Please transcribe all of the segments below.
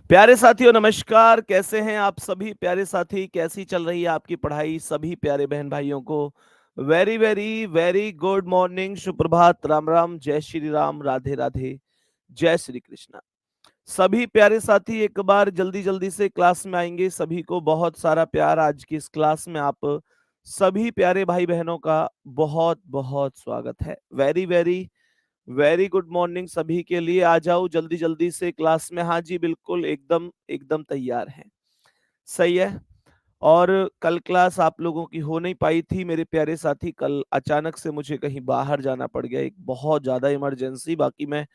प्यारे साथियों नमस्कार, कैसे हैं आप सभी प्यारे साथी? कैसी चल रही है आपकी पढ़ाई? सभी प्यारे बहन भाइयों को very very very good morning, सुप्रभात, राम राम, जय श्री राम, राधे राधे, जय श्री कृष्णा। सभी प्यारे साथी एक बार जल्दी जल्दी से क्लास में आएंगे। सभी को बहुत सारा प्यार। आज की इस क्लास में आप सभी प्यारे भाई बहनों का बहुत बहुत स्वागत है। Very very very good morning सभी के लिए। आ जाओ जल्दी जल्दी से क्लास में। हाँ जी, बिल्कुल एकदम एकदम तैयार हैं। सही है। और कल क्लास आप लोगों की हो नहीं पाई थी मेरे प्यारे साथी। कल अचानक से मुझे कहीं बाहर जाना पड़ गया, एक बहुत ज्यादा इमरजेंसी। बाकी मैं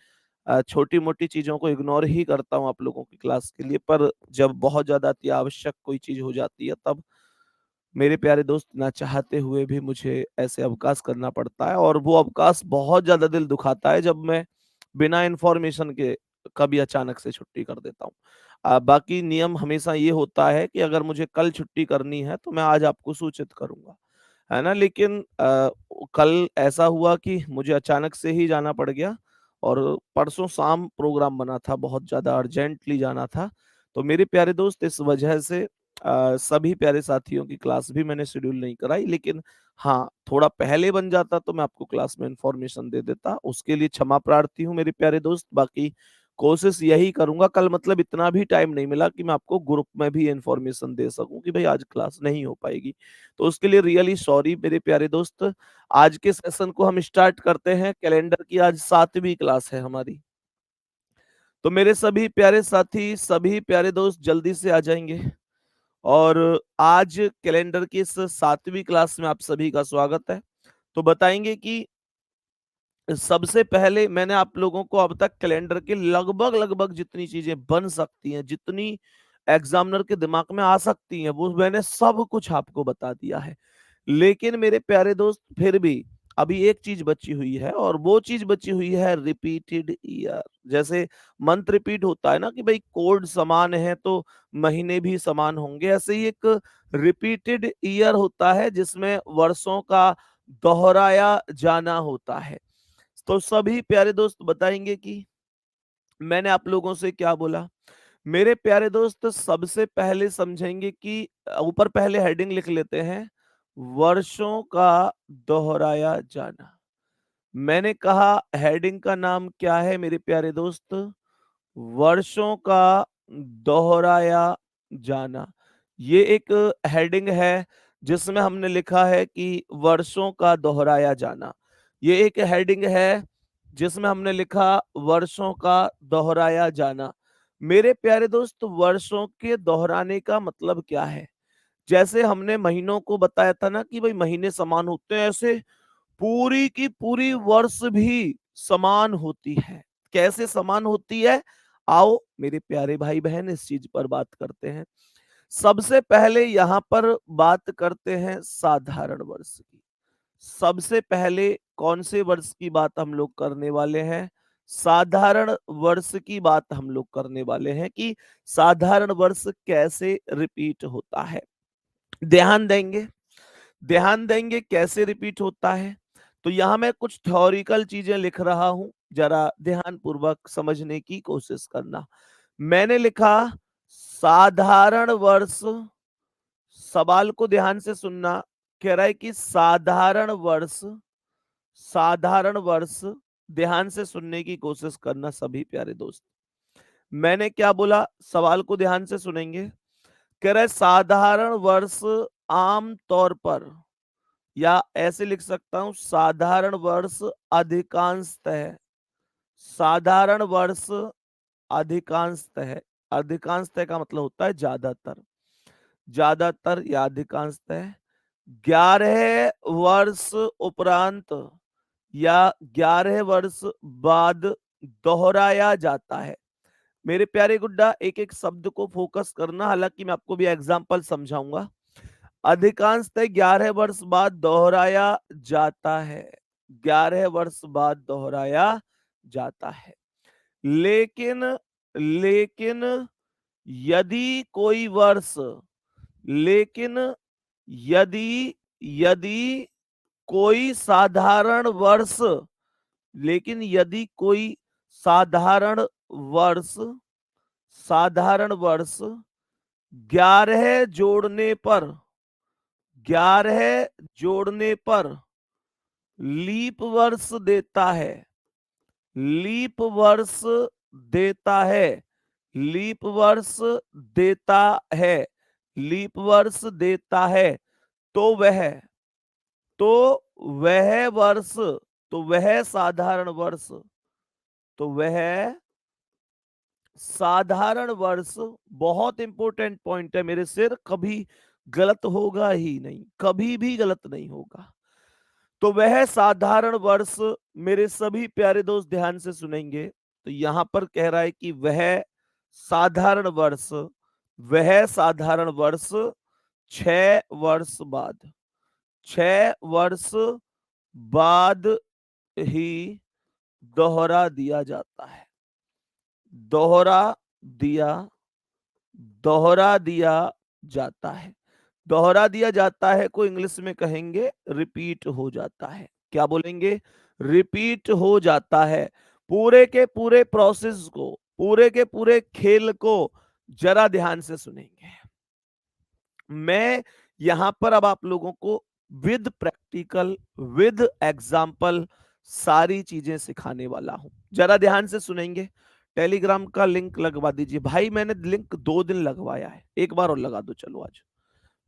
छोटी मोटी चीजों को इग्नोर ही करता हूँ आप लोगों की क्लास के लिए, पर जब बहुत ज्यादा अति आवश्यक कोई चीज हो जाती है तब मेरे प्यारे दोस्त ना चाहते हुए भी मुझे ऐसे अवकाश करना पड़ता है। और वो अवकाश बहुत ज्यादा दिल दुखाता है जब मैं बिना इंफॉर्मेशन के कभी अचानक से छुट्टी कर देता हूँ। बाकी नियम हमेशा ये होता है कि अगर मुझे कल छुट्टी करनी है तो मैं आज आपको सूचित करूंगा, है ना। लेकिन कल ऐसा हुआ कि मुझे अचानक से ही जाना पड़ गया और परसों शाम प्रोग्राम बना था, बहुत ज्यादा अर्जेंटली जाना था। तो मेरे प्यारे दोस्त इस वजह से सभी प्यारे साथियों की क्लास भी मैंने शेड्यूल नहीं कराई। लेकिन हाँ, थोड़ा पहले बन जाता तो मैं आपको क्लास में इंफॉर्मेशन दे देता। उसके लिए क्षमा प्रार्थी हूँ मेरे प्यारे दोस्त। बाकी कोशिश यही करूंगा। कल मतलब इतना भी टाइम नहीं मिला कि मैं आपको ग्रुप में भी इंफॉर्मेशन दे सकूं कि भाई आज क्लास नहीं हो पाएगी। तो उसके लिए रियली सॉरी मेरे प्यारे दोस्त। आज के सेशन को हम स्टार्ट करते हैं। कैलेंडर की आज 7वीं क्लास है हमारी। तो मेरे सभी प्यारे साथी, सभी प्यारे दोस्त जल्दी से आ जाएंगे। और आज कैलेंडर की इस 7वीं क्लास में आप सभी का स्वागत है। तो बताएंगे कि सबसे पहले मैंने आप लोगों को अब तक कैलेंडर के लगभग लगभग जितनी चीजें बन सकती हैं, जितनी एग्जामिनर के दिमाग में आ सकती हैं, वो मैंने सब कुछ आपको बता दिया है। लेकिन मेरे प्यारे दोस्त फिर भी अभी एक चीज बची हुई है, और वो चीज बची हुई है रिपीटेड ईयर। जैसे मंथ रिपीट होता है ना कि भाई कोड समान है तो महीने भी समान होंगे, ऐसे ही एक रिपीटेड ईयर होता है जिसमें वर्षों का दोहराया जाना होता है। तो सभी प्यारे दोस्त बताएंगे कि मैंने आप लोगों से क्या बोला। मेरे प्यारे दोस्त सबसे पहले समझेंगे कि ऊपर पहले हेडिंग लिख लेते हैं, वर्षों का दोहराया जाना। मैंने कहा हेडिंग का नाम क्या है मेरे प्यारे दोस्त? वर्षों का दोहराया जाना। ये एक हेडिंग है जिसमें हमने लिखा है कि वर्षों का दोहराया जाना। ये एक हेडिंग है जिसमें हमने लिखा वर्षों का दोहराया जाना। मेरे प्यारे दोस्त, वर्षों के दोहराने का मतलब क्या है? जैसे हमने महीनों को बताया था ना कि भाई महीने समान होते हैं, ऐसे पूरी की पूरी वर्ष भी समान होती है। कैसे समान होती है? आओ मेरे प्यारे भाई बहन इस चीज पर बात करते हैं। सबसे पहले यहां पर बात करते हैं साधारण वर्ष की। सबसे पहले कौन से वर्ष की बात हम लोग करने वाले हैं? साधारण वर्ष की बात हम लोग करने वाले हैं कि साधारण वर्ष कैसे रिपीट होता है। ध्यान देंगे, ध्यान देंगे कैसे रिपीट होता है। तो यहां मैं कुछ थ्योरिकल चीजें लिख रहा हूं, जरा ध्यान पूर्वक समझने की कोशिश करना। मैंने लिखा साधारण वर्ष। सवाल को ध्यान से सुनना। कह रहा है कि साधारण वर्ष, साधारण वर्ष। ध्यान से सुनने की कोशिश करना सभी प्यारे दोस्त। मैंने क्या बोला? सवाल को ध्यान से सुनेंगे। कह रहा है साधारण वर्ष आम तौर पर, या ऐसे लिख सकता हूं, साधारण वर्ष अधिकांशतः, साधारण वर्ष अधिकांशतः। अधिकांशतः का मतलब होता है ज्यादातर, ज्यादातर या अधिकांशतः 11 वर्ष उपरांत या 11 वर्ष बाद दोहराया जाता है। मेरे प्यारे गुड्डा, एक एक शब्द को फोकस करना, हालांकि मैं आपको भी एग्जाम्पल समझाऊंगा। अधिकांशतः 11 वर्ष बाद दोहराया जाता है, 11 वर्ष बाद दोहराया जाता है। लेकिन, लेकिन यदि कोई वर्ष, लेकिन यदि, यदि कोई साधारण वर्ष, लेकिन यदि कोई साधारण वर्ष साधारण वर्ष 11 जोड़ने पर 11 जोड़ने पर लीप वर्ष देता है। लीप वर्ष देता है। लीप वर्ष देता है। लीप वर्ष देता है। तो वह तो वह वर्ष तो वह साधारण वर्ष तो वह साधारण वर्ष बहुत इंपॉर्टेंट पॉइंट है मेरे सिर, कभी गलत होगा ही नहीं, कभी भी गलत नहीं होगा। तो वह साधारण वर्ष, मेरे सभी प्यारे दोस्त ध्यान से सुनेंगे, तो यहां पर कह रहा है कि साधारण वर्ष वह साधारण वर्ष 6 वर्ष बाद 6 वर्ष बाद ही दोहरा दिया जाता है। दोहरा दिया दोहरा दिया जाता है। दोहरा दिया जाता है को इंग्लिश में कहेंगे रिपीट हो जाता है। क्या बोलेंगे? रिपीट हो जाता है। पूरे के पूरे प्रोसेस को, पूरे के पूरे खेल को जरा ध्यान से सुनेंगे। मैं यहां पर अब आप लोगों को विद प्रैक्टिकल, विद एग्जाम्पल सारी चीजें सिखाने वाला हूं। जरा ध्यान से सुनेंगे। टेलीग्राम का लिंक लगवा दीजिए भाई, मैंने लिंक 2 दिन लगवाया है, एक बार और लगा दो। चलो आज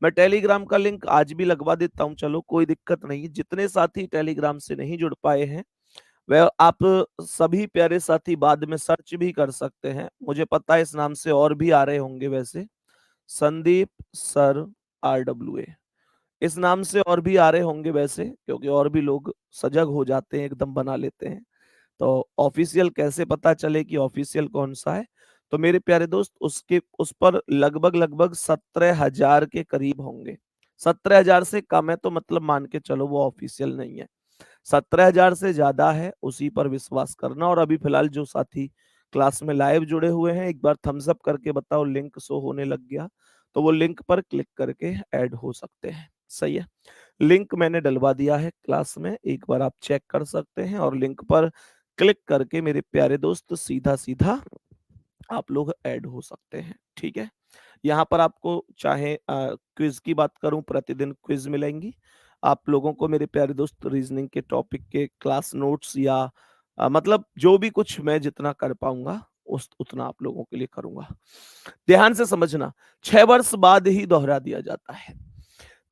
मैं टेलीग्राम का लिंक आज भी लगवा देता हूं, चलो कोई दिक्कत नहीं। जितने साथी टेलीग्राम से नहीं जुड़ पाए हैं वह आप सभी प्यारे साथी बाद में सर्च भी कर सकते हैं। मुझे पता है इस नाम से और भी आ रहे होंगे, वैसे संदीप सर RWA इस नाम से और भी आ रहे होंगे वैसे, क्योंकि और भी लोग सजग हो जाते हैं, एकदम बना लेते हैं। तो ऑफिशियल कैसे पता चले कि ऑफिशियल कौन सा है? तो मेरे प्यारे दोस्त उस पर लगभग लगभग 17,000 के करीब होंगे। 17,000 से कम है तो मतलब मान के चलो वो ऑफिशियल नहीं है। 17,000 से ज्यादा है, उसी पर विश्वास करना। और अभी फिलहाल जो साथी क्लास में लाइव जुड़े हुए हैं, एक बार थम्स अप करके बताओ लिंक शो होने लग गया, तो वो लिंक पर क्लिक करके ऐड हो सकते हैं। सही है, लिंक मैंने डलवा दिया है क्लास में, एक बार आप चेक कर सकते हैं। और लिंक पर क्लिक करके मेरे प्यारे दोस्त सीधा सीधा आप लोग ऐड हो सकते हैं। ठीक है, यहाँ पर आपको चाहे क्विज की बात करूं, प्रतिदिन क्विज मिलेंगी आप लोगों को मेरे प्यारे दोस्त। रीजनिंग के टॉपिक के क्लास नोट्स या मतलब जो भी कुछ मैं जितना कर पाऊंगा उस उतना आप लोगों के लिए करूंगा। ध्यान से समझना, 6 वर्ष बाद ही दोहरा दिया जाता है।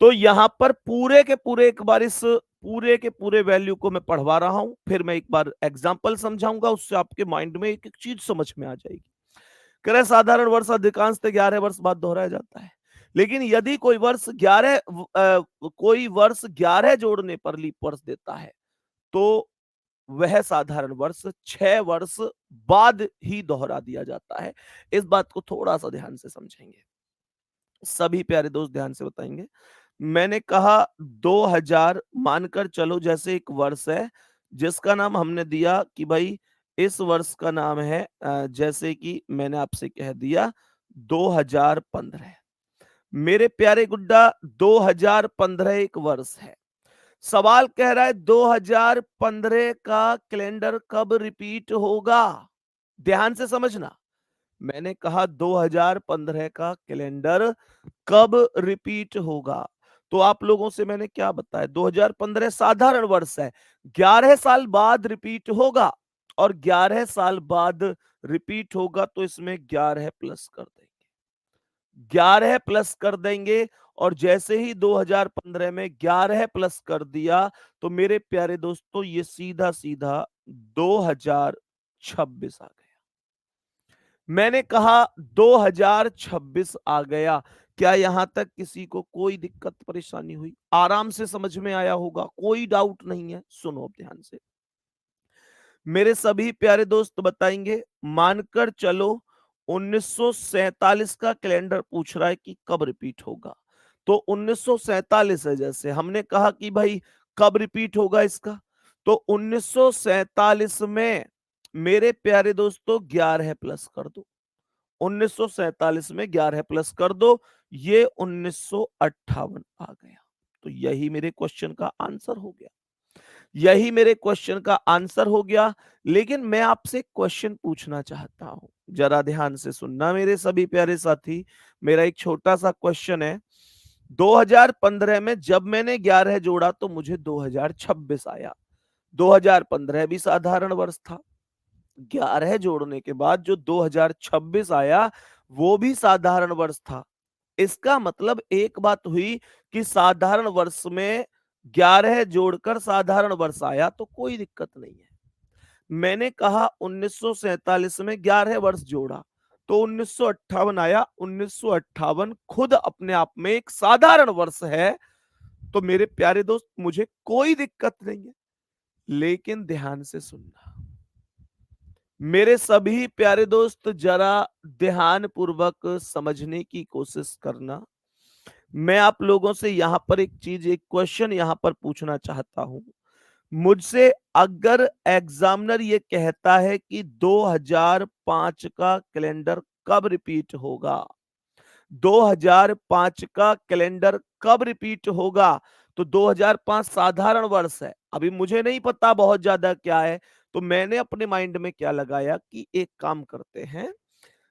तो यहां पर पूरे के पूरे एक बार इस पूरे के पूरे वैल्यू को मैं पढ़वा रहा हूं, फिर मैं एक बार एग्जाम्पल समझाऊंगा, उससे आपके माइंड में एक एक चीज समझ में आ जाएगी। कह रहे साधारण वर्ष अधिकांशतः 11 वर्ष बाद दोहराया जाता है, लेकिन यदि कोई वर्ष 11 जोड़ने पर लीप वर्ष देता है तो वह साधारण वर्ष 6 वर्ष बाद ही दोहरा दिया जाता है। इस बात को थोड़ा सा ध्यान से समझेंगे, सभी प्यारे दोस्त ध्यान से बताएंगे। मैंने कहा 2000 मानकर चलो, जैसे एक वर्ष है जिसका नाम हमने दिया कि भाई इस वर्ष का नाम है जैसे कि मैंने आपसे कह दिया 2015। मेरे प्यारे गुड्डा 2015 एक वर्ष है। सवाल कह रहा है 2015 का कैलेंडर कब रिपीट होगा? ध्यान से समझना, मैंने कहा 2015 का कैलेंडर कब रिपीट होगा। तो आप लोगों से मैंने क्या बताया, 2015 साधारण वर्ष है, 11 साल बाद रिपीट होगा। और 11 साल बाद रिपीट होगा तो इसमें 11 प्लस कर देंगे, 11 प्लस कर देंगे। और जैसे ही 2015 में 11 प्लस कर दिया तो मेरे प्यारे दोस्तों ये सीधा सीधा 2026 आ गया। मैंने कहा 2026 आ गया। क्या यहां तक किसी को कोई दिक्कत परेशानी हुई? आराम से समझ में आया होगा, कोई डाउट नहीं है। सुनो अब ध्यान से, मेरे सभी प्यारे दोस्त बताएंगे। मानकर चलो 1947 का कैलेंडर पूछ रहा है कि कब रिपीट होगा, तो 1947 है, जैसे हमने कहा कि भाई कब रिपीट होगा इसका, तो 1947 में मेरे प्यारे दोस्तों 11 प्लस कर दो। 1947 में 11 प्लस कर दो, ये 1958 आ गया। तो यही मेरे क्वेश्चन का आंसर हो गया। यही मेरे क्वेश्चन का आंसर हो गया। लेकिन मैं आपसे क्वेश्चन पूछना चाहता हूं, जरा ध्यान से सुनना मेरे सभी प्यारे साथी। मेरा एक छोटा सा क्वेश्चन है। 2015 में जब मैंने 11 जोड़ा तो मुझे 2026 आया। 2015 भी साधारण वर्ष था। 11 जोड़ने के बाद जो 2026 आया वो भी साधारण वर्ष था। इसका मतलब एक बात हुई कि साधारण वर्ष में 11 जोड़कर साधारण वर्ष आया तो कोई दिक्कत नहीं है। मैंने कहा 1947 में 11 वर्ष जोड़ा तो 1958 आया। 1958 खुद अपने आप में एक साधारण वर्ष है। तो मेरे प्यारे दोस्त, मुझे कोई दिक्कत नहीं है। लेकिन ध्यान से सुनना मेरे सभी प्यारे दोस्त, जरा ध्यान पूर्वक समझने की कोशिश करना। मैं आप लोगों से यहां पर एक चीज, एक क्वेश्चन यहां पर पूछना चाहता हूं। मुझसे अगर एग्जामिनर ये कहता है कि 2005 का कैलेंडर कब रिपीट होगा, 2005 का कैलेंडर कब रिपीट होगा, तो 2005 साधारण वर्ष है। अभी मुझे नहीं पता बहुत ज्यादा क्या है, तो मैंने अपने माइंड में क्या लगाया कि एक काम करते हैं,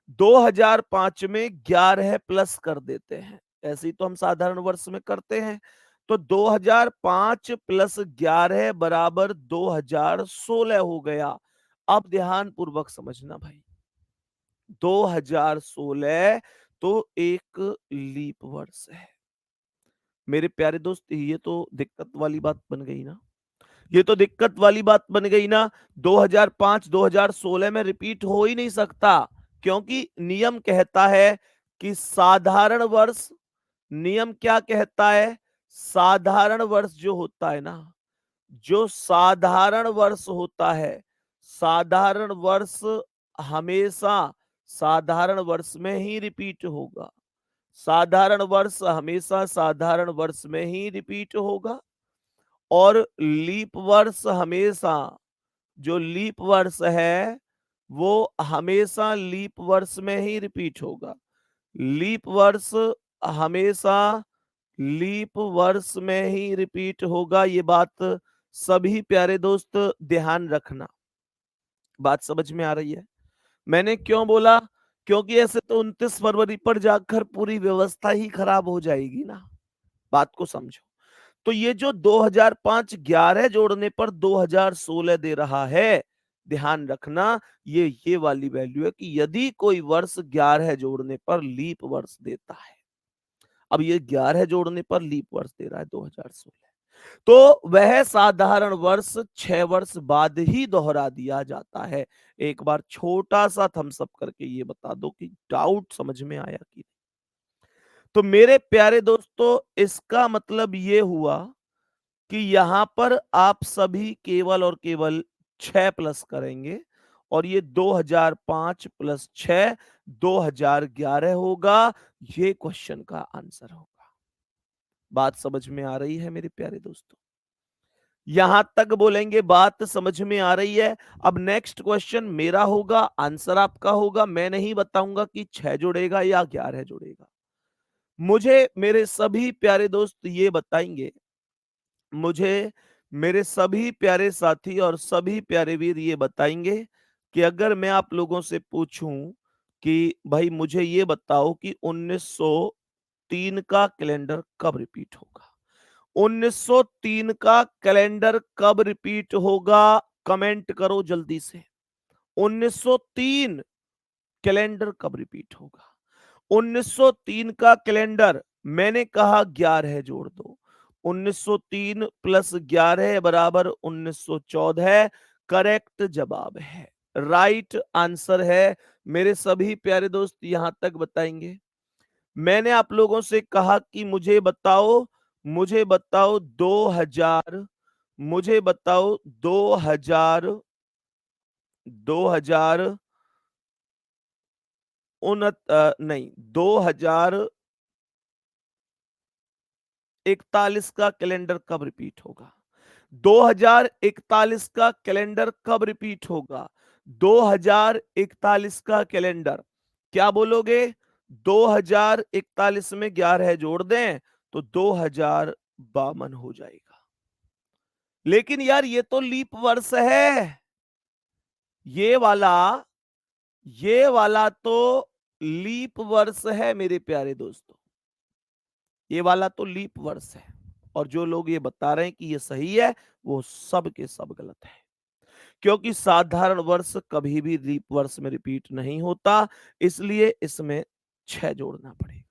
2005 में 11 प्लस कर देते हैं। ऐसे ही तो हम साधारण वर्ष में करते हैं। तो 2005 प्लस 11 बराबर 2016 हो गया। अब ध्यान पूर्वक समझना भाई, 2016 तो एक लीप वर्ष है। मेरे प्यारे दोस्त, ये तो दिक्कत वाली बात बन गई ना, ये तो दिक्कत वाली बात बन गई ना। 2005 2016 में रिपीट हो ही नहीं सकता, क्योंकि नियम कहता है कि साधारण वर्ष, नियम क्या कहता है, साधारण वर्ष जो होता है ना, जो साधारण वर्ष होता है, साधारण वर्ष हमेशा साधारण वर्ष में ही रिपीट होगा। साधारण वर्ष हमेशा साधारण वर्ष में ही रिपीट होगा। और लीप वर्ष हमेशा, जो लीप वर्ष है वो हमेशा लीप वर्ष में ही रिपीट होगा। लीप वर्ष हमेशा लीप वर्ष में ही रिपीट होगा। ये बात सभी प्यारे दोस्त ध्यान रखना। बात समझ में आ रही है? मैंने क्यों बोला? क्योंकि ऐसे तो 29 फरवरी पर जाकर पूरी व्यवस्था ही खराब हो जाएगी ना। बात को समझो। तो ये जो 2005 11 जोड़ने पर 2016 दे रहा है, ध्यान रखना, ये वाली वैल्यू है कि यदि कोई वर्ष 11 जोड़ने पर लीप वर्ष देता है। अब ये 11 जोड़ने पर लीप वर्ष दे रहा है 2016, तो वह साधारण वर्ष 6 वर्ष बाद ही दोहरा दिया जाता है। एक बार छोटा सा थम्स अप करके ये बता दो कि डाउट समझ में आया कि नहीं। तो मेरे प्यारे दोस्तों, इसका मतलब ये हुआ कि यहां पर आप सभी केवल और केवल 6 प्लस करेंगे और ये 2005 प्लस 6 2011 होगा। ये क्वेश्चन का आंसर होगा। बात समझ में आ रही है मेरे प्यारे दोस्तों? यहां तक बोलेंगे बात समझ में आ रही है। अब नेक्स्ट क्वेश्चन मेरा होगा, आंसर आपका होगा। मैं नहीं बताऊंगा कि 6 जुड़ेगा या 11 जुड़ेगा। मुझे मेरे सभी प्यारे दोस्त ये बताएंगे, मुझे मेरे सभी प्यारे साथी और सभी प्यारे वीर ये बताएंगे कि अगर मैं आप लोगों से पूछूं कि भाई मुझे ये बताओ कि 1903 का कैलेंडर कब रिपीट होगा, 1903 का कैलेंडर कब रिपीट होगा, कमेंट करो जल्दी से। 1903 कैलेंडर कब रिपीट होगा? 1903 का कैलेंडर, मैंने कहा 11 जोड़ दो। 1903 प्लस 11 बराबर 1914 करेक्ट जवाब है, राइट आंसर है। मेरे सभी प्यारे दोस्त यहां तक बताएंगे। मैंने आप लोगों से कहा कि मुझे बताओ 2000, मुझे बताओ 2000, 2000 नहीं, 2041 का कैलेंडर कब रिपीट होगा? 2041 का कैलेंडर कब रिपीट होगा? 2041 का कैलेंडर, क्या बोलोगे? 2041 में 11 जोड़ दें तो 2052 हो जाएगा। लेकिन यार ये तो लीप वर्ष है, ये वाला ये वाला तो लीप वर्ष है मेरे प्यारे दोस्तों, ये वाला तो लीप वर्ष है। और जो लोग ये बता रहे हैं कि ये सही है, वो सब के सब गलत है, क्योंकि साधारण वर्ष कभी भी लीप वर्ष में रिपीट नहीं होता, इसलिए इसमें 6 जोड़ना पड़ेगा।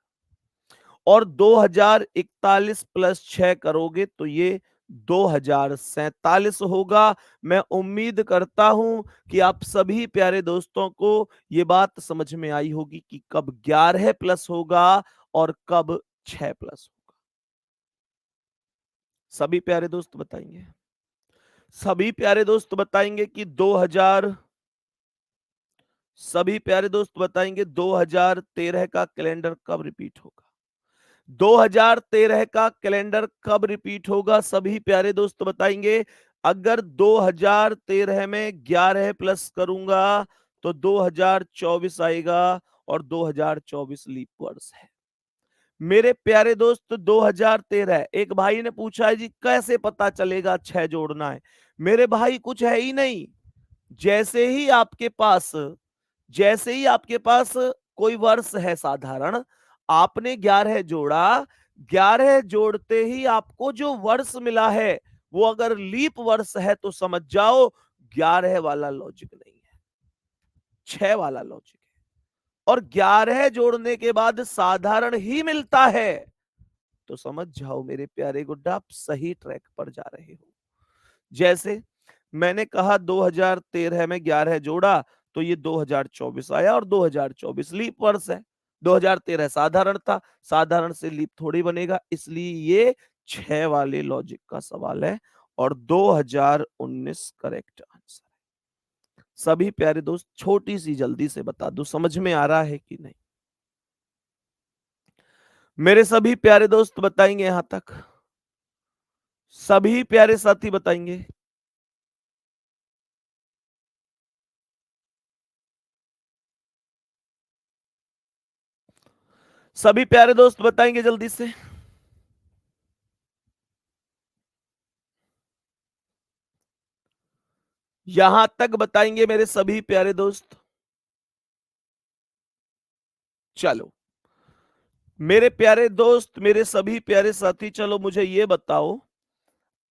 और 2041 प्लस 6 करोगे तो ये 2047 होगा। मैं उम्मीद करता हूं कि आप सभी प्यारे दोस्तों को ये बात समझ में आई होगी कि कब 11 प्लस होगा और कब 6 प्लस होगा। सभी प्यारे दोस्त बताएंगे, सभी प्यारे दोस्त बताएंगे कि 2000 सभी प्यारे दोस्त बताएंगे 2013 का कैलेंडर कब रिपीट होगा। 2013 का कैलेंडर कब रिपीट होगा, सभी प्यारे दोस्त बताएंगे। अगर 2013 में 11 प्लस करूंगा तो 2024 आएगा, और 2024 लीप वर्ष है मेरे प्यारे दोस्त। 2013, एक भाई ने पूछा है जी कैसे पता चलेगा 6 जोड़ना है। मेरे भाई कुछ है ही नहीं, जैसे ही आपके पास जैसे ही आपके पास कोई वर्ष है साधारण, आपने 11 जोड़ा, 11 जोड़ते ही आपको जो वर्ष मिला है वो अगर लीप वर्ष है तो समझ जाओ 11 वाला लॉजिक नहीं है, 6 वाला लॉजिक है। और 11 जोड़ने के बाद साधारण ही मिलता है तो समझ जाओ मेरे प्यारे गुड्डा आप सही ट्रैक पर जा रहे हो। जैसे मैंने कहा 2013 में 11 जोड़ा तो ये 2024 आया, और 2024 लीप वर्ष है। 2013 साधारण था, साधारण से लीप थोड़ी बनेगा, इसलिए ये 6 वाले लॉजिक का सवाल है, और 2019 करेक्ट आंसर। सभी प्यारे दोस्त छोटी सी जल्दी से बता दो, समझ में आ रहा है कि नहीं? मेरे सभी प्यारे दोस्त बताएंगे यहां तक, सभी प्यारे साथी बताएंगे। सभी प्यारे दोस्त बताएंगे जल्दी से। यहां तक बताएंगे मेरे सभी प्यारे दोस्त। चलो मेरे प्यारे दोस्त, मेरे सभी प्यारे साथी, चलो मुझे ये बताओ,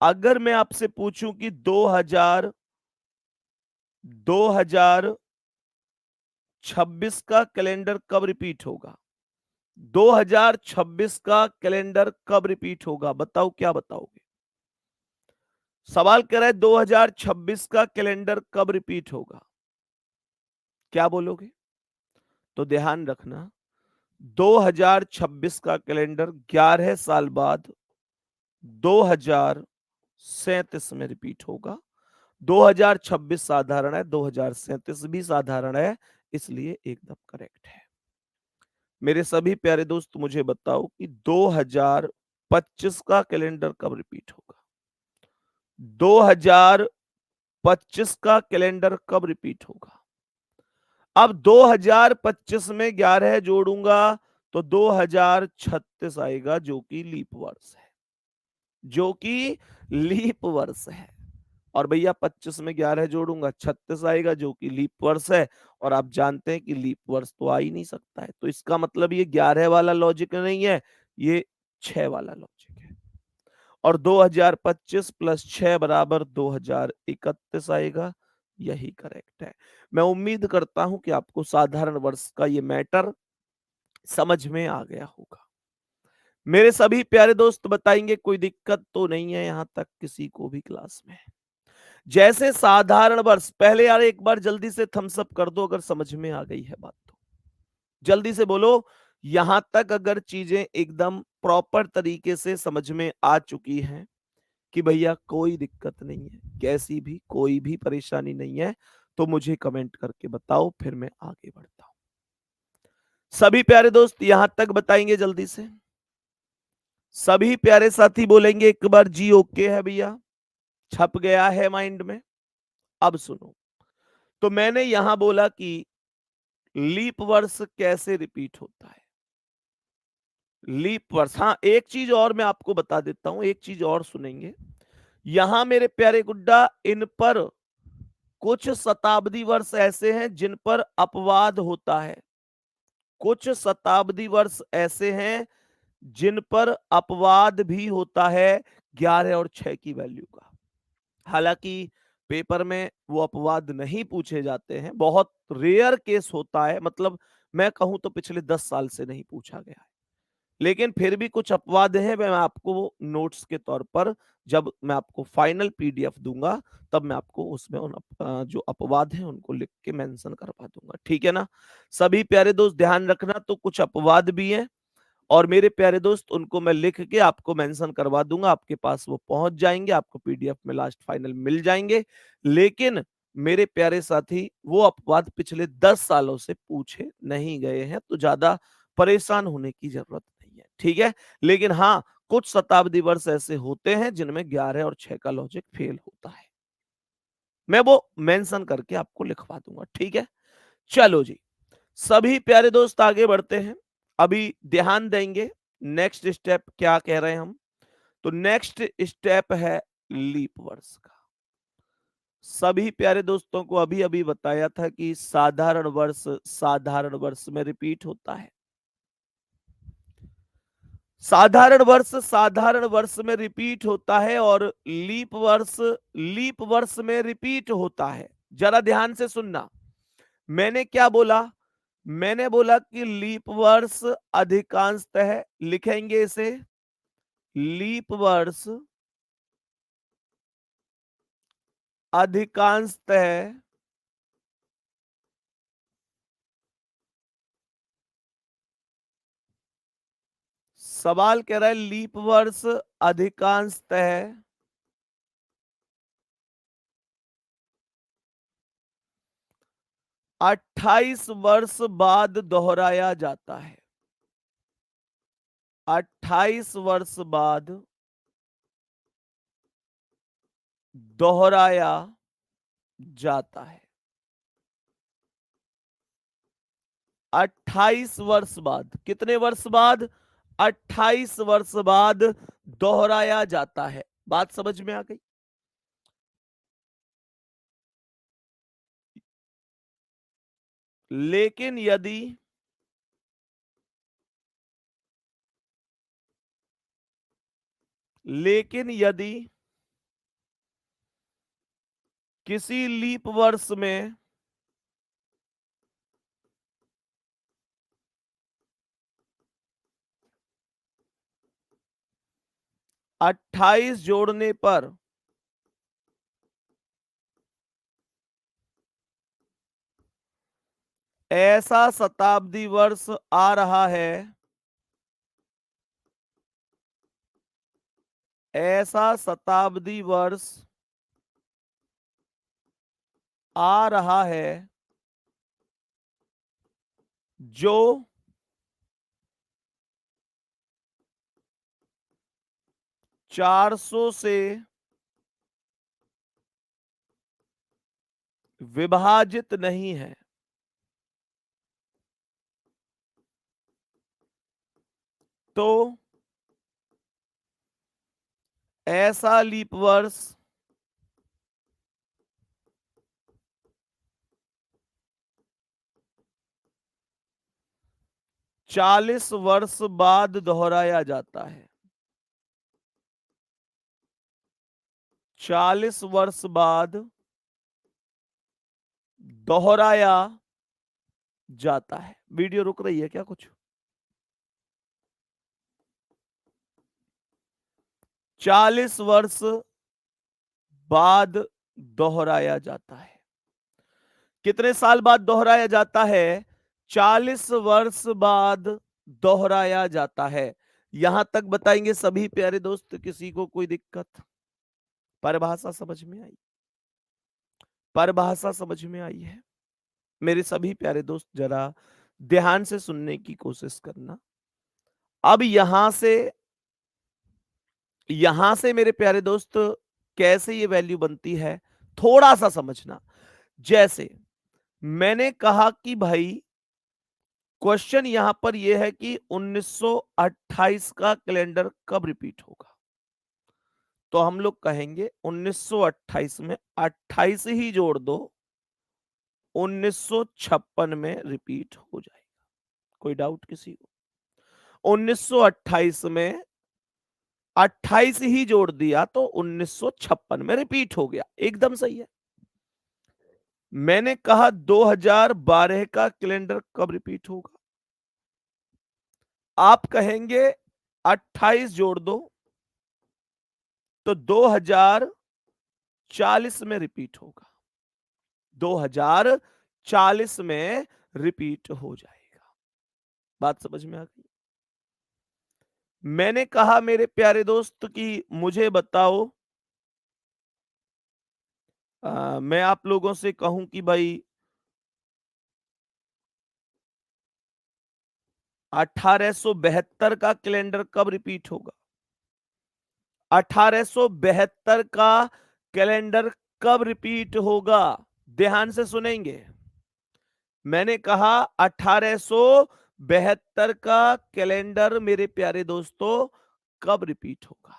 अगर मैं आपसे पूछूं कि 2026 का कैलेंडर कब रिपीट होगा, 2026 का कैलेंडर कब रिपीट होगा, बताओ क्या बताओगे? सवाल कह रहा है 2026 का कैलेंडर कब रिपीट होगा, क्या बोलोगे? तो ध्यान रखना, 2026 का कैलेंडर 11 साल बाद 2037 में रिपीट होगा। 2026 साधारण है, 2037 भी साधारण है, इसलिए एकदम करेक्ट है। मेरे सभी प्यारे दोस्त मुझे बताओ कि 2025 का कैलेंडर कब रिपीट होगा, 2025 का कैलेंडर कब रिपीट होगा? अब 2025 में 11 जोड़ूंगा तो 2036 आएगा, जो कि लीप वर्ष है, जो कि लीप वर्ष है। और भैया 25 में 11 जोड़ूंगा 36 आएगा, जो कि लीप वर्ष है। और आप जानते हैं कि लीप वर्ष तो आ ही नहीं सकता है, तो इसका मतलब ये 11 वाला लॉजिक नहीं है, ये 6 वाला लॉजिक है। और 2025 प्लस 6 बराबर 2031 आएगा, यही करेक्ट है। मैं उम्मीद करता हूं कि आपको साधारण वर्ष का ये मैटर समझ में आ गया होगा। मेरे सभी प्यारे दोस्त बताएंगे कोई दिक्कत तो नहीं है यहां तक किसी को भी क्लास में? जैसे साधारण वर्ष, पहले यार एक बार जल्दी से थम्स अप कर दो अगर समझ में आ गई है बात तो, जल्दी से बोलो। यहां तक अगर चीजें एकदम प्रॉपर तरीके से समझ में आ चुकी हैं कि भैया कोई दिक्कत नहीं है, कैसी भी कोई भी परेशानी नहीं है, तो मुझे कमेंट करके बताओ, फिर मैं आगे बढ़ता हूं। सभी प्यारे दोस्त यहां तक बताएंगे जल्दी से, सभी प्यारे साथी बोलेंगे एक बार जी ओके है भैया, छप गया है माइंड में। अब सुनो, तो मैंने यहां बोला कि लीप वर्ष कैसे रिपीट होता है, लीप वर्ष। हाँ एक चीज और मैं आपको बता देता हूं, एक चीज और सुनेंगे। यहां मेरे प्यारे गुड्डा इन पर कुछ शताब्दी वर्ष ऐसे हैं जिन पर अपवाद होता है, कुछ शताब्दी वर्ष ऐसे हैं जिन पर अपवाद भी होता है 11 और 6 की वैल्यू का। हालांकि पेपर में वो अपवाद नहीं पूछे जाते हैं, बहुत रेयर केस होता है, मतलब मैं कहूं तो पिछले 10 साल से नहीं पूछा गया है। लेकिन फिर भी कुछ अपवाद हैं, मैं आपको नोट्स के तौर पर जब मैं आपको फाइनल पीडीएफ दूंगा तब मैं आपको उसमें जो अपवाद हैं उनको लिख के मेंशन करवा दूंगा, ठीक है ना। सभी प्यारे दोस्त ध्यान रखना, तो कुछ अपवाद भी हैं और मेरे प्यारे दोस्त उनको मैं लिख के आपको मेंशन करवा दूंगा, आपके पास वो पहुंच जाएंगे, आपको पीडीएफ में लास्ट फाइनल मिल जाएंगे। लेकिन मेरे प्यारे साथी वो अपवाद पिछले 10 सालों से पूछे नहीं गए हैं, तो ज्यादा परेशान होने की जरूरत नहीं है, ठीक है। लेकिन हाँ, कुछ शताब्दी वर्ष ऐसे होते हैं जिनमें 11 और 6 का लॉजिक फेल होता है, मैं वो मेंशन करके आपको लिखवा दूंगा, ठीक है। चलो जी, सभी प्यारे दोस्त आगे बढ़ते हैं। अभी ध्यान देंगे नेक्स्ट स्टेप क्या कह रहे हैं हम। तो नेक्स्ट स्टेप है लीप वर्ष का। सभी प्यारे दोस्तों को अभी अभी बताया था कि साधारण वर्ष में रिपीट होता है, साधारण वर्ष में रिपीट होता है और लीप वर्ष में रिपीट होता है। जरा ध्यान से सुनना, मैंने क्या बोला, मैंने बोला कि लीप वर्ष अधिकांशतः लिखेंगे इसे, लीप वर्ष अधिकांशतः सवाल कह रहा है लीप वर्ष अधिकांशतः 28 वर्ष बाद दोहराया जाता है, 28 वर्ष बाद दोहराया जाता है, 28 वर्ष बाद, कितने वर्ष बाद, 28 वर्ष बाद दोहराया जाता है। बात समझ में आ गई। लेकिन यदि लेकिन यदि किसी लीप वर्ष में 28 जोड़ने पर ऐसा शताब्दी वर्ष आ रहा है, ऐसा शताब्दी वर्ष आ रहा है जो 400 से विभाजित नहीं है। तो ऐसा लीप वर्ष 40 वर्ष बाद दोहराया जाता है, 40 वर्ष बाद दोहराया जाता है। वीडियो रुक रही है क्या कुछ? 40 वर्ष बाद दोहराया जाता है। कितने साल बाद दोहराया जाता है? 40 वर्ष बाद दोहराया जाता है। यहां तक बताएंगे सभी प्यारे दोस्त, किसी को कोई दिक्कत? परिभाषा समझ में आई? परिभाषा समझ में आई है? मेरे सभी प्यारे दोस्त जरा ध्यान से सुनने की कोशिश करना। अब यहां से मेरे प्यारे दोस्त कैसे ये वैल्यू बनती है थोड़ा सा समझना। जैसे मैंने कहा कि भाई क्वेश्चन यहां पर यह है कि 1928 का कैलेंडर कब रिपीट होगा। तो हम लोग कहेंगे 1928 में 28 ही जोड़ दो, 1956 में रिपीट हो जाएगा। कोई डाउट किसी को? 1928 में 28 ही जोड़ दिया तो 1956 में रिपीट हो गया, एकदम सही है। मैंने कहा 2012 का कैलेंडर कब रिपीट होगा? आप कहेंगे 28 जोड़ दो तो 2040 में रिपीट होगा, 2040 में रिपीट हो जाएगा। बात समझ में आ गई? मैंने कहा मेरे प्यारे दोस्त कि मुझे बताओ, मैं आप लोगों से कहूं कि भाई 1872 का कैलेंडर कब रिपीट होगा? 1872 का कैलेंडर कब रिपीट होगा? ध्यान से सुनेंगे। मैंने कहा 1872 का कैलेंडर मेरे प्यारे दोस्तों कब रिपीट होगा?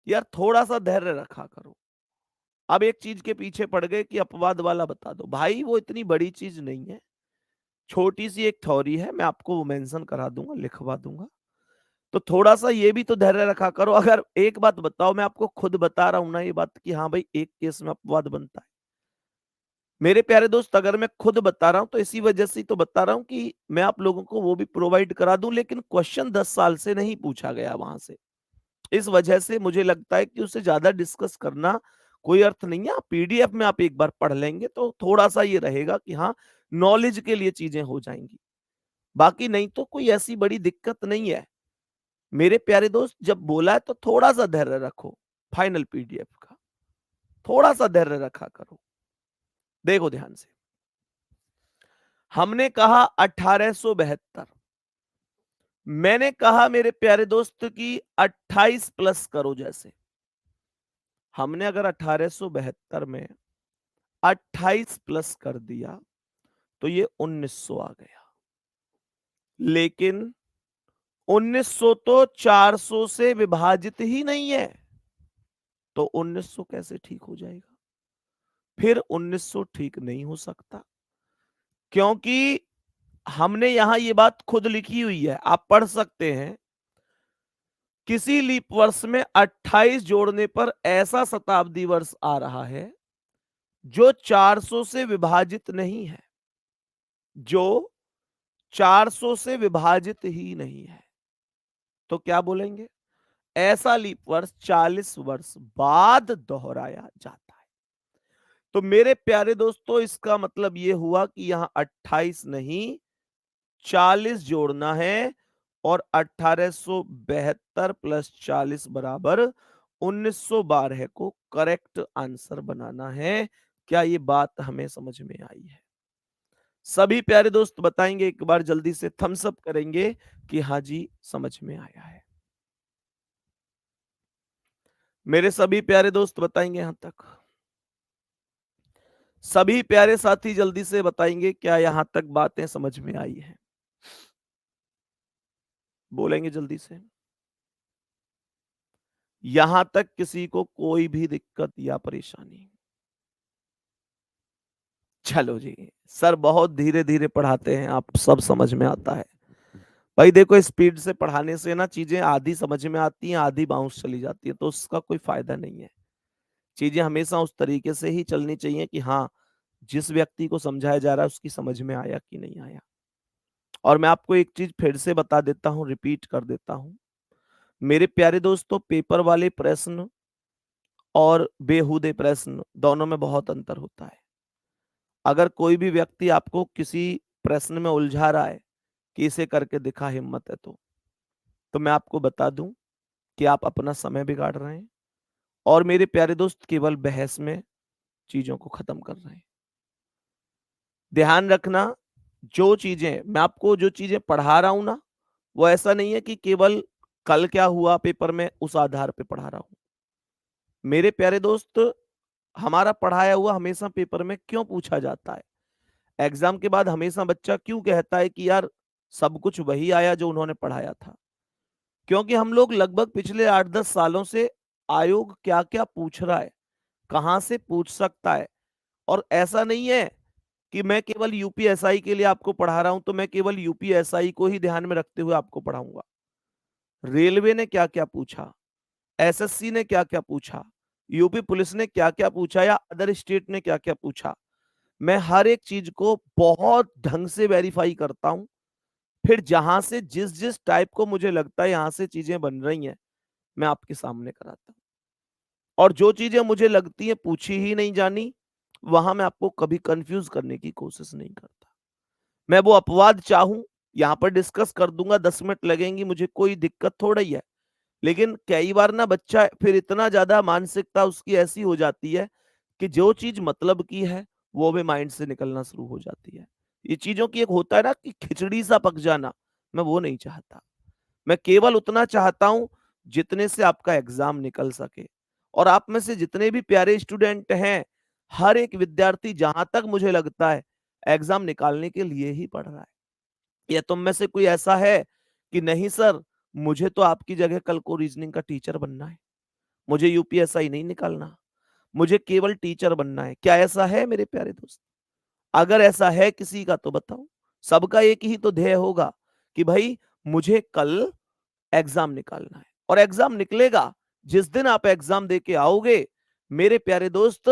यार थोड़ा सा धैर्य रखा करो। अब एक चीज के पीछे पड़ गए कि अपवाद वाला बता दो। भाई वो इतनी बड़ी चीज नहीं है, छोटी सी एक थ्योरी है, मैं आपको वो मेंशन करा दूंगा, लिखवा दूंगा। तो थोड़ा सा ये भी तो धैर्य रखा करो। अगर एक बात बताओ, मैं आपको खुद बता रहा हूं ना ये बात कि हाँ भाई एक केस में अपवाद बनता है। मेरे प्यारे दोस्त अगर मैं खुद बता रहा हूं तो इसी वजह से तो बता रहा हूं कि मैं आप लोगों को वो भी प्रोवाइड करा दूं, लेकिन क्वेश्चन 10 साल से नहीं पूछा गया वहां से। इस वजह से मुझे लगता है कि उससे ज्यादा डिस्कस करना कोई अर्थ नहीं है। पीडीएफ में आप एक बार पढ़ लेंगे तो थोड़ा सा ये रहेगा कि हाँ नॉलेज के लिए चीजें हो जाएंगी। बाकी नहीं तो कोई ऐसी बड़ी दिक्कत नहीं है। मेरे प्यारे दोस्त जब बोला है तो थोड़ा सा धैर्य रखो, फाइनल पीडीएफ का थोड़ा सा धैर्य रखा करो। देखो ध्यान से, हमने कहा 1872, मैंने कहा मेरे प्यारे दोस्त की 28 प्लस करो। जैसे हमने अगर 1872 में 28 प्लस कर दिया तो ये 1900 आ गया, लेकिन 1900 तो 400 से विभाजित ही नहीं है, तो 1900 कैसे ठीक हो जाएगा? फिर 1900 ठीक नहीं हो सकता, क्योंकि हमने यहां ये बात खुद लिखी हुई है, आप पढ़ सकते हैं। किसी लीप वर्ष में 28 जोड़ने पर ऐसा शताब्दी वर्ष आ रहा है जो 400 से विभाजित नहीं है, जो 400 से विभाजित ही नहीं है। तो क्या बोलेंगे? ऐसा लीप वर्ष 40 वर्ष बाद दोहराया जाता है। तो मेरे प्यारे दोस्तों इसका मतलब यह हुआ कि यहां 28 नहीं 40 जोड़ना है और 1872 प्लस 40 बराबर 1912 को करेक्ट आंसर बनाना है। क्या ये बात हमें समझ में आई है? सभी प्यारे दोस्त बताएंगे एक बार, जल्दी से थम्स अप करेंगे कि हाँ जी समझ में आया है। मेरे सभी प्यारे दोस्त बताएंगे यहां तक? सभी प्यारे साथी जल्दी से बताएंगे क्या यहां तक बातें समझ में आई हैं? बोलेंगे जल्दी से। यहां तक किसी को कोई भी दिक्कत या परेशानी? चलो जी, सर बहुत धीरे धीरे पढ़ाते हैं, आप सब समझ में आता है। भाई देखो स्पीड से पढ़ाने से ना चीजें आधी समझ में आती हैं, आधी बाउंस चली जाती है, तो उसका कोई फायदा नहीं है। चीजें हमेशा उस तरीके से ही चलनी चाहिए कि हाँ जिस व्यक्ति को समझाया जा रहा है उसकी समझ में आया कि नहीं आया। और मैं आपको एक चीज फिर से बता देता हूं, रिपीट कर देता हूं। मेरे प्यारे दोस्तों पेपर वाले प्रश्न और बेहुदे प्रश्न दोनों में बहुत अंतर होता है। अगर कोई भी व्यक्ति आपको किसी प्रश्न में उलझा रहा है कि इसे करके दिखा, हिम्मत है तो मैं आपको बता दूं कि आप अपना समय बिगाड़ रहे हैं और मेरे प्यारे दोस्त केवल बहस में चीजों को खत्म कर रहे हैं। ध्यान रखना, जो चीजें मैं आपको जो चीजें पढ़ा रहा हूं ना, वो ऐसा नहीं है कि केवल कल क्या हुआ पेपर में उस आधार पे पढ़ा रहा हूं। मेरे प्यारे दोस्त हमारा पढ़ाया हुआ हमेशा पेपर में क्यों पूछा जाता है? एग्जाम के बाद हमेशा बच्चा क्यों कहता है कि यार सब कुछ वही आया जो उन्होंने पढ़ाया था? क्योंकि हम लोग लगभग पिछले 8-10 सालों से आयोग क्या क्या पूछ रहा है, कहां से पूछ सकता है, और ऐसा नहीं है कि मैं केवल यूपीएसआई के लिए आपको पढ़ा रहा हूं तो मैं केवल यूपीएसआई को ही ध्यान में रखते हुए आपको पढ़ाऊंगा। रेलवे ने क्या क्या पूछा, एसएससी ने क्या क्या पूछा, यूपी पुलिस ने क्या क्या पूछा, या अदर स्टेट ने क्या क्या पूछा, मैं हर एक चीज को बहुत ढंग से वेरीफाई करता हूं। फिर जहां से जिस जिस टाइप को मुझे लगता है यहां से चीजें बन रही हैं, मैं आपके सामने कराता हूं। और जो चीजें मुझे लगती है पूछी ही नहीं जानी, वहां मैं आपको कभी कंफ्यूज करने की कोशिश नहीं करता। मैं वो अपवाद चाहूं यहां पर डिस्कस कर दूंगा, 10 मिनट लगेंगी, मुझे कोई दिक्कत थोड़ा ही है। लेकिन कई बार ना बच्चा फिर इतना ज्यादा मानसिकता उसकी ऐसी हो जाती है कि जो चीज मतलब की है वो भी माइंड से निकलना शुरू हो जाती है। ये चीजों की एक होता है ना कि खिचड़ी सा पक जाना, मैं वो नहीं चाहता। मैं केवल उतना चाहता हूं जितने से आपका एग्जाम निकल सके। और आप में से जितने भी प्यारे स्टूडेंट हैं, हर एक विद्यार्थी जहां तक मुझे लगता है एग्जाम निकालने के लिए ही पढ़ रहा है। या तुम में से कोई ऐसा है कि नहीं सर, मुझे तो आपकी जगह कल को रीजनिंग का टीचर बनना है, मुझे यूपीएसआई नहीं निकालना, मुझे केवल टीचर बनना है? क्या ऐसा है मेरे प्यारे दोस्त? अगर ऐसा है किसी का तो बताओ। सबका एक ही तो ध्येय होगा कि भाई मुझे कल एग्जाम निकालना है, और एग्जाम निकलेगा जिस दिन आप एग्जाम देके आओगे मेरे प्यारे दोस्त,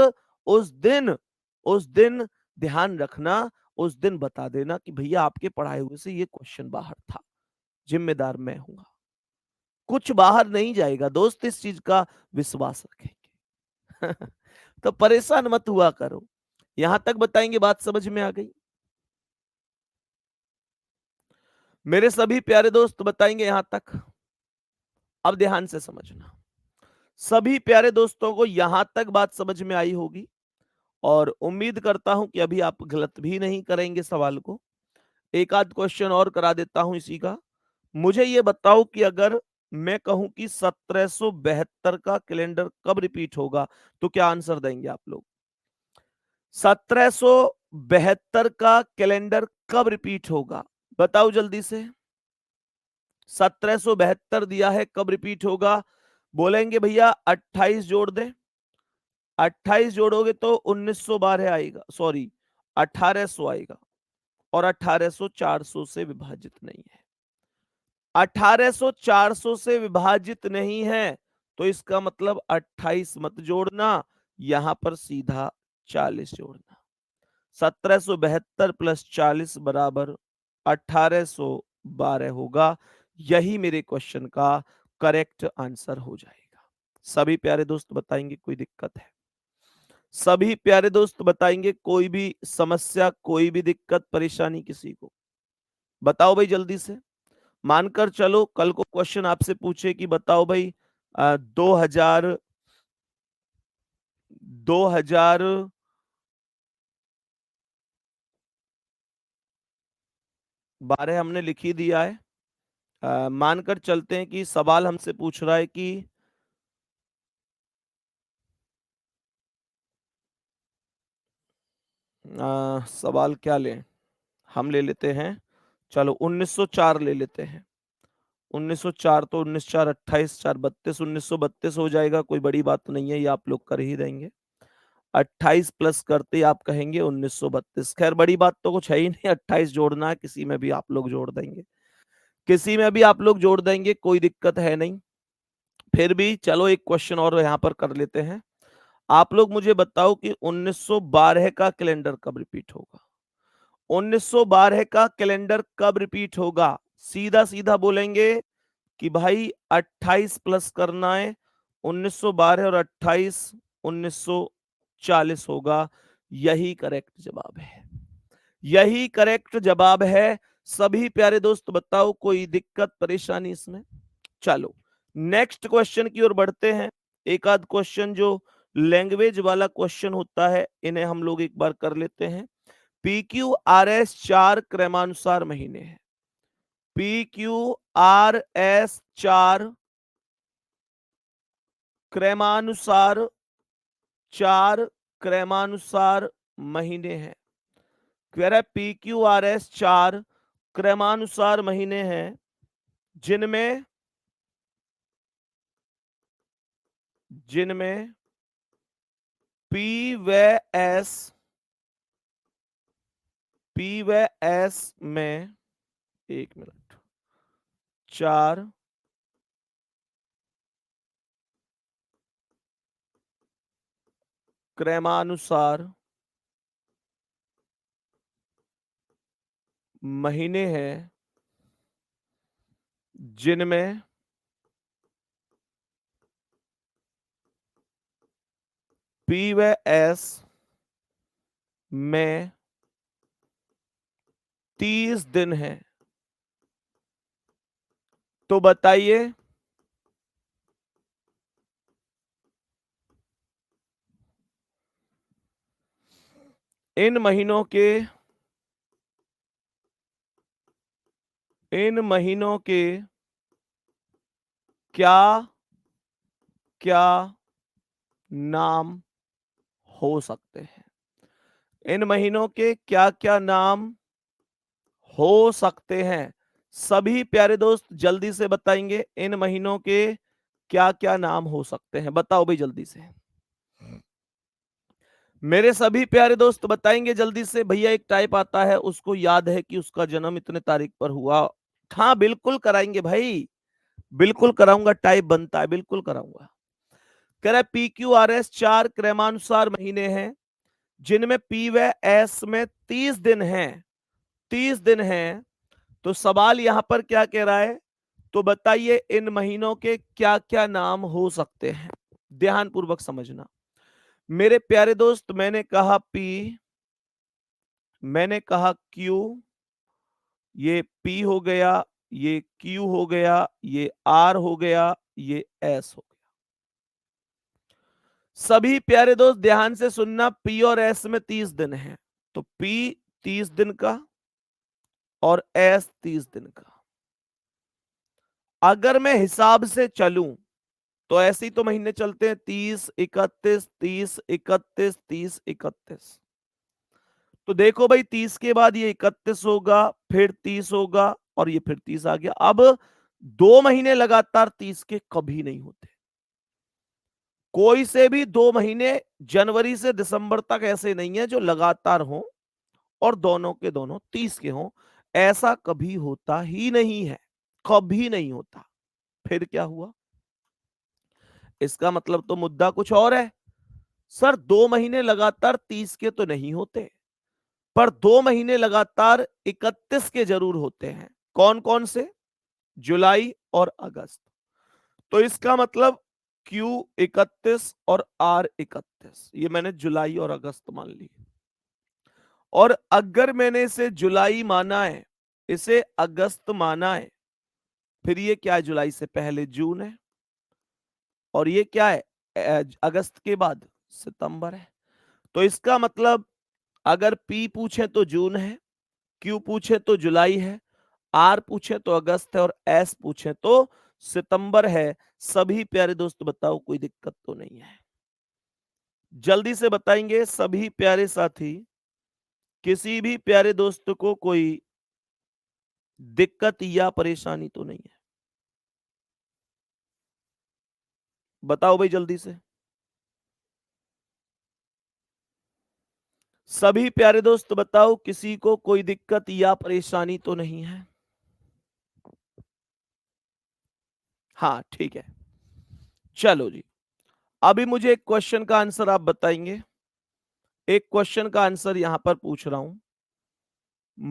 उस दिन ध्यान रखना, उस दिन बता देना कि भैया आपके पढ़ाए हुए से ये क्वेश्चन बाहर था, जिम्मेदार मैं हूंगा। कुछ बाहर नहीं जाएगा दोस्त, इस चीज का विश्वास रखेंगे। तो परेशान मत हुआ करो। यहां तक बताएंगे, बात समझ में आ गई? मेरे सभी प्यारे दोस्त बताएंगे यहां तक? अब ध्यान से समझना। सभी प्यारे दोस्तों को यहां तक बात समझ में आई होगी, और उम्मीद करता हूं कि अभी आप गलत भी नहीं करेंगे सवाल को। एक आध क्वेश्चन और करा देता हूं इसी का। मुझे ये बताओ कि अगर मैं कहूं कि 1772 का कैलेंडर कब रिपीट होगा, तो क्या आंसर देंगे आप लोग? 1772 का कैलेंडर कब रिपीट होगा, बताओ जल्दी से। 1772 दिया है, कब रिपीट होगा? बोलेंगे भैया 28 जोड़ दें। 28 जोड़ोगे तो 1912 आएगा, सॉरी 1800 आएगा, और 1800 400 से विभाजित नहीं है। 1800 400 से विभाजित नहीं है, तो इसका मतलब 28 मत जोड़ना, यहां पर सीधा 40 जोड़ना। 1772 प्लस 40 बराबर 1812 होगा। यही मेरे क्वेश्चन का करेक्ट आंसर हो जाएगा। सभी प्यारे दोस्त बताएंगे कोई दिक्कत है? सभी प्यारे दोस्त बताएंगे कोई भी समस्या, कोई भी दिक्कत परेशानी किसी को? बताओ भाई जल्दी से। मानकर चलो कल को क्वेश्चन आपसे पूछे कि बताओ भाई 2012 हमने लिख ही दिया है। मानकर चलते हैं कि सवाल हमसे पूछ रहा है कि सवाल क्या लें? हम ले लेते हैं, चलो 1904 ले लेते हैं। 1904 तो 19 4 28 4 32, 1932 हो जाएगा, कोई बड़ी बात तो नहीं है, ये आप लोग कर ही देंगे। 28 प्लस करते आप कहेंगे 1932। खैर बड़ी बात तो कुछ है ही नहीं, 28 जोड़ना है, किसी में भी आप लोग जोड़ देंगे, किसी में भी आप लोग जोड़ देंगे, कोई दिक्कत है नहीं। फिर भी चलो एक क्वेश्चन और यहां पर कर लेते हैं। आप लोग मुझे बताओ कि 1912 का कैलेंडर कब रिपीट होगा? 1912 का कैलेंडर कब रिपीट होगा? सीधा सीधा बोलेंगे कि भाई 28 प्लस करना है, 1912 और 28 1940 होगा। यही करेक्ट जवाब है, यही करेक्ट जवाब है। सभी प्यारे दोस्त बताओ कोई दिक्कत परेशानी इसमें? चलो नेक्स्ट क्वेश्चन की ओर बढ़ते हैं। एक आध क्वेश्चन जो लैंग्वेज वाला क्वेश्चन होता है, इन्हें हम लोग एक बार कर लेते हैं। पी क्यू आर एस 4 क्रमानुसार महीने हैं। पी क्यू आर एस 4 क्रमानुसार, 4 क्रमानुसार महीने हैं। कह रहा है पी क्यू आर एस 4 क्रमानुसार महीने हैं, जिनमें जिनमें पी व एस में, 1 मिनट, 4 क्रमानुसार महीने हैं, जिनमें पी व एस में 30 दिन हैं। तो बताइए इन महीनों के क्या क्या नाम हो सकते हैं। इन महीनों के क्या क्या नाम हो सकते हैं। सभी प्यारे दोस्त जल्दी से बताएंगे इन महीनों के क्या क्या नाम हो सकते हैं। बताओ भाई जल्दी से। मेरे सभी प्यारे दोस्त बताएंगे जल्दी से। भैया एक टाइप आता है, उसको याद है कि उसका जन्म इतने तारीख पर हुआ। हाँ बिल्कुल कराएंगे भाई, बिल्कुल कराऊंगा, टाइप बनता है, बिल्कुल कराऊंगा। कह रहा है PQRS 4 क्रमानुसार महीने हैं, जिनमें पी व एस में 30 दिन हैं। 30 दिन हैं। तो सवाल यहां पर क्या कह रहा है, तो बताइए इन महीनों के क्या क्या नाम हो सकते हैं। ध्यान पूर्वक समझना मेरे प्यारे दोस्त। मैंने कहा पी, मैंने कहा क्यू, ये पी हो गया, ये क्यू हो गया, ये आर हो गया, ये एस हो गया। सभी प्यारे दोस्त ध्यान से सुनना, पी और एस में 30 दिन है, तो पी 30 दिन का और एस 30 दिन का। अगर मैं हिसाब से चलूं तो ऐसे ही तो महीने चलते हैं, 30 31 30 31 30 31। तो देखो भाई 30 के बाद ये 31 होगा, फिर 30 होगा, और ये फिर 30 आ गया। अब 2 महीने लगातार 30 के कभी नहीं होते। कोई से भी 2 महीने जनवरी से दिसंबर तक ऐसे नहीं है जो लगातार हो और दोनों के दोनों 30 के हों। ऐसा कभी होता ही नहीं है, कभी नहीं होता। फिर क्या हुआ, इसका मतलब तो मुद्दा कुछ और है। सर 2 महीने लगातार 30 के तो नहीं होते, पर 2 महीने लगातार 31 के जरूर होते हैं। कौन कौन से? जुलाई और अगस्त। तो इसका मतलब Q31 और R31, ये मैंने जुलाई और अगस्त मान ली। और अगर मैंने इसे जुलाई माना है, इसे अगस्त माना है, फिर ये क्या है, जुलाई से पहले जून है, और ये क्या है, अगस्त के बाद सितंबर है। तो इसका मतलब अगर P पूछे तो जून है, Q पूछे तो जुलाई है, R पूछे तो अगस्त है, और S पूछे तो सितंबर है। सभी प्यारे दोस्त बताओ कोई दिक्कत तो नहीं है? जल्दी से बताएंगे सभी प्यारे साथी। किसी भी प्यारे दोस्त को कोई दिक्कत या परेशानी तो नहीं है? बताओ भाई जल्दी से। सभी प्यारे दोस्त बताओ किसी को कोई दिक्कत या परेशानी तो नहीं है? हाँ ठीक है, चलो जी। अभी मुझे एक क्वेश्चन का आंसर आप बताएंगे। एक क्वेश्चन का आंसर यहां पर पूछ रहा हूं।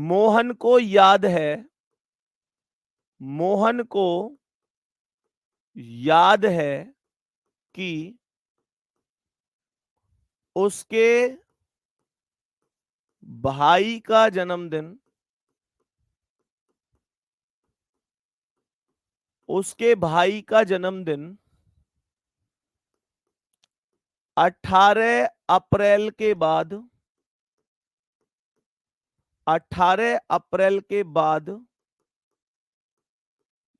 मोहन को याद है, मोहन को याद है कि उसके भाई का जन्मदिन, उसके भाई का जन्मदिन 18 अप्रैल के बाद, 18 अप्रैल के बाद,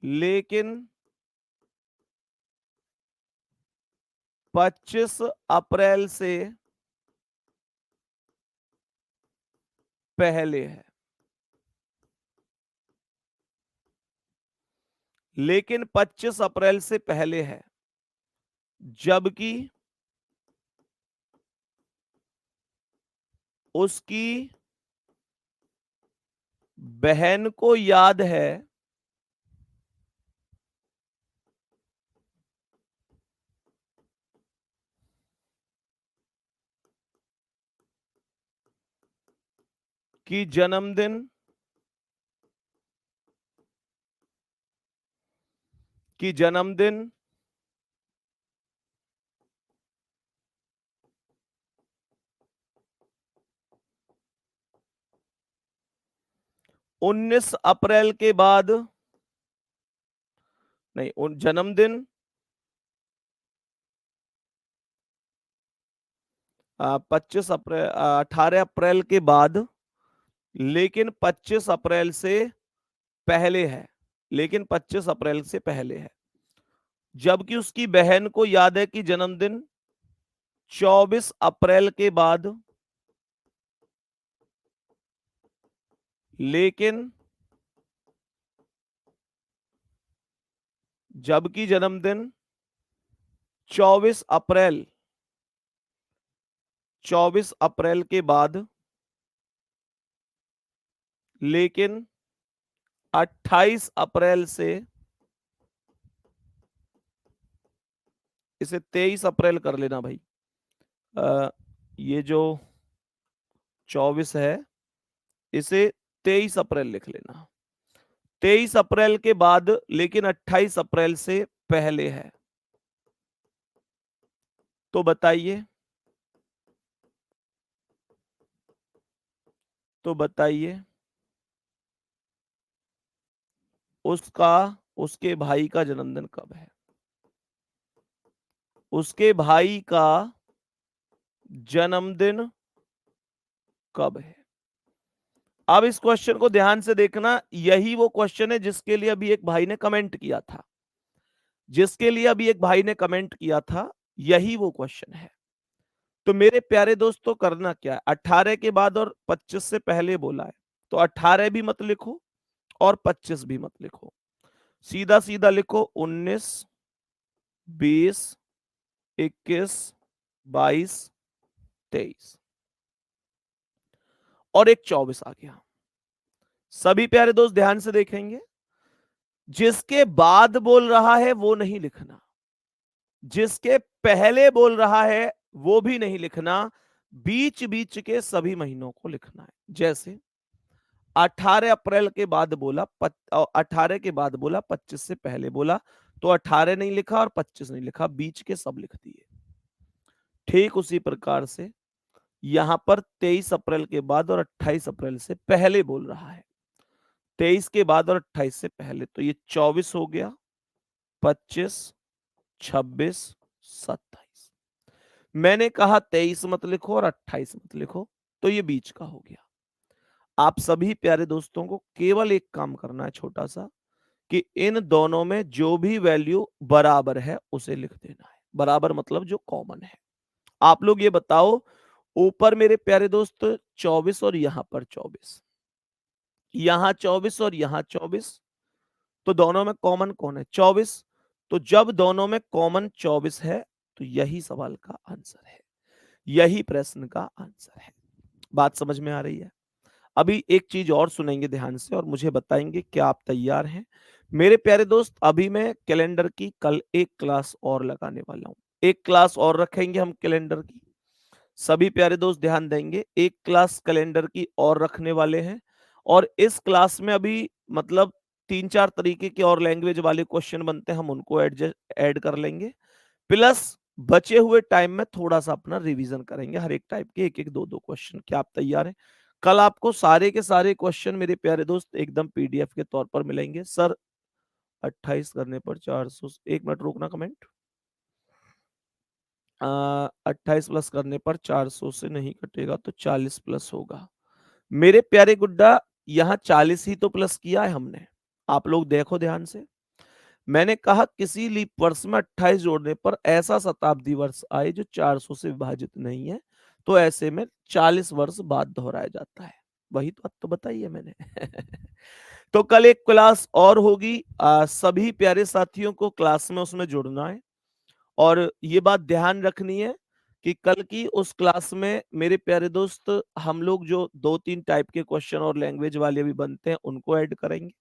लेकिन 25 अप्रैल से पहले है। लेकिन 25 अप्रैल से पहले है। जबकि उसकी बहन को याद है कि जन्मदिन 19 अप्रैल के बाद नहीं, जन्मदिन 25 अप्रैल 18 अप्रैल के बाद, लेकिन 25 अप्रैल से पहले है, लेकिन 25 अप्रैल से पहले है। जबकि उसकी बहन को याद है कि जन्मदिन 24 अप्रैल के बाद, लेकिन जबकि जन्मदिन 24 अप्रैल 24 अप्रैल के बाद, लेकिन 28 अप्रैल से, इसे 23 अप्रैल कर लेना भाई। ये जो 24 है इसे 23 अप्रैल लिख लेना। 23 अप्रैल के बाद लेकिन 28 अप्रैल से पहले है। तो बताइए, उसके भाई का जन्मदिन कब है? उसके भाई का जन्मदिन कब है? अब इस क्वेश्चन को ध्यान से देखना, यही वो क्वेश्चन है जिसके लिए अभी एक भाई ने कमेंट किया था, यही वो क्वेश्चन है। तो मेरे प्यारे दोस्तों, करना क्या है, 18 के बाद और 25 से पहले बोला है, तो 18 भी मत लिखो और 25 भी मत लिखो, सीधा सीधा लिखो 19, 20, 21, 22, 23 और एक 24 आ गया। सभी प्यारे दोस्त ध्यान से देखेंगे, जिसके बाद बोल रहा है वो नहीं लिखना, जिसके पहले बोल रहा है वो भी नहीं लिखना, बीच बीच के सभी महीनों को लिखना है। जैसे 18 अप्रैल के बाद बोला, 18 के बाद बोला, 25 से पहले बोला, तो 18 नहीं लिखा और 25 नहीं लिखा, बीच के सब लिख दिए। ठीक उसी प्रकार से यहां पर 23 अप्रैल के बाद और 28 अप्रैल से पहले बोल रहा है, 23 के बाद और 28 से पहले, तो ये 24 हो गया, 25, 26, 27। मैंने कहा 23 मत लिखो और 28 मत लिखो, तो ये बीच का हो गया। आप सभी प्यारे दोस्तों को केवल एक काम करना है छोटा सा, कि इन दोनों में जो भी वैल्यू बराबर है उसे लिख देना है। बराबर मतलब जो कॉमन है। आप लोग ये बताओ, ऊपर मेरे प्यारे दोस्त 24 और यहां पर 24, यहां 24 और यहां 24, तो दोनों में कॉमन कौन है? 24। तो जब दोनों में कॉमन 24 है तो यही सवाल का आंसर है, यही प्रश्न का आंसर है। बात समझ में आ रही है? अभी एक चीज और सुनेंगे ध्यान से और मुझे बताएंगे क्या आप तैयार हैं। मेरे प्यारे दोस्त, अभी मैं कैलेंडर की कल एक क्लास और लगाने वाला हूं, एक क्लास और रखेंगे हम कैलेंडर की। सभी प्यारे दोस्त ध्यान देंगे, एक क्लास कैलेंडर की और रखने वाले हैं, और इस क्लास में अभी मतलब 3-4 तरीके के और लैंग्वेज वाले क्वेश्चन बनते हैं, हम उनको ऐड कर लेंगे, प्लस बचे हुए टाइम में थोड़ा सा अपना रिवीजन करेंगे, हर एक टाइप के एक एक दो दो क्वेश्चन। क्या आप तैयार हैं? कल आपको सारे के सारे क्वेश्चन मेरे प्यारे दोस्त एकदम पीडीएफ के तौर पर मिलेंगे। सर 28 करने पर 400, एक मिनट रोकना कमेंट। 28 प्लस करने पर 400 से नहीं कटेगा तो 40 प्लस होगा। मेरे प्यारे गुड्डा, यहाँ 40 ही तो प्लस किया है हमने। आप लोग देखो ध्यान से, मैंने कहा किसी लीप वर्ष में 28 जोड़ने पर ऐसा शताब्दी वर्ष आए जो 400 से विभाजित नहीं है, तो ऐसे में 40 वर्ष बाद दोहराया जाता है। वही तो बात तो बताई है मैंने। तो कल एक क्लास और होगी, सभी प्यारे साथियों को क्लास में उसमें जुड़ना है, और ये बात ध्यान रखनी है कि कल की उस क्लास में मेरे प्यारे दोस्त हम लोग जो 2-3 टाइप के क्वेश्चन और लैंग्वेज वाले भी बनते हैं उनको ऐड करेंगे।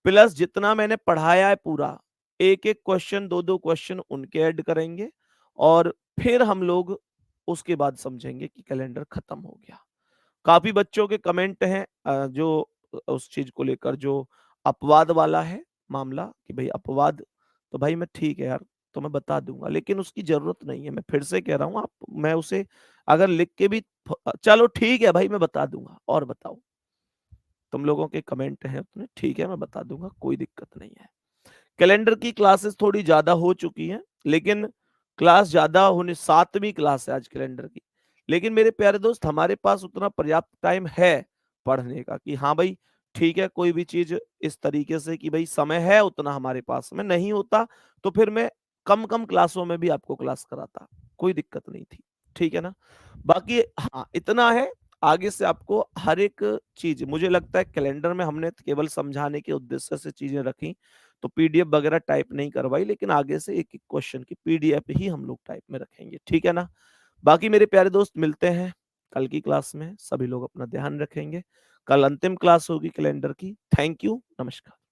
प्लस जितना मैंने पढ़ाया है पूरा, एक-एक क्वेश्चन 2-2 क्वेश्चन उनके ऐड करेंगे और फिर हम लोग उसके बाद समझेंगे कि कैलेंडर खत्म हो गया। काफ़ी बच्चों के कमेंट हैं जो उस चीज़ को लेकर जो अपवाद वाला है मामला कि भई अपवाद, तो भाई मैं ठीक है यार, तो मैं बता दूँगा, लेकिन उसकी ज़रूरत नहीं है। मैं फिर से कह रहा हूँ, आप मैं उसे अगर लिख के भी चलो ठीक है भाई मैं बता दूँगा और बताओ। तुम लोगों के कमेंट हैं उतने, ठीक है मैं बता दूँगा, कोई दिक्कत नहीं है। कैलेंडर की क्लासेस थोड़ी ज़्यादा हो चुकी हैं, लेकिन क्लास ज़्यादा होने 7वीं क्लास है आज कैलेंडर की। लेकिन मेरे प्यारे दोस्त हमारे पास उतना पर्याप्त टाइम है पढ़ने का कि हाँ भाई, ठीक है कोई भी चीज़ इस तरीके से कि भई समय है उतना हमारे पास में, नहीं होता तो फिर मैं कम-कम क्लासों में भी आपको क्लास कराता, कोई दिक्कत नहीं थी। ठीक है ना? बाकी हाँ, इतना है, आगे से आपको हर एक चीज़ मुझे लगता है कैलेंडर में हमने केवल समझाने के उद्देश्य से चीज़ें रखी, तो पीडीएफ वगैरह टाइप नहीं करवाई, लेकिन आगे से एक-एक क्वेश्चन की पीडीएफ ही हम लोग टाइप में रखेंगे, ठीक है ना? बाकी मेरे प्यारे दोस्त मिलते हैं कल की क्लास में, सभी लोग अपना ध्यान रखेंगे। कल अंतिम क्लास होगी कैलेंडर की। थैंक यू, नमस्कार।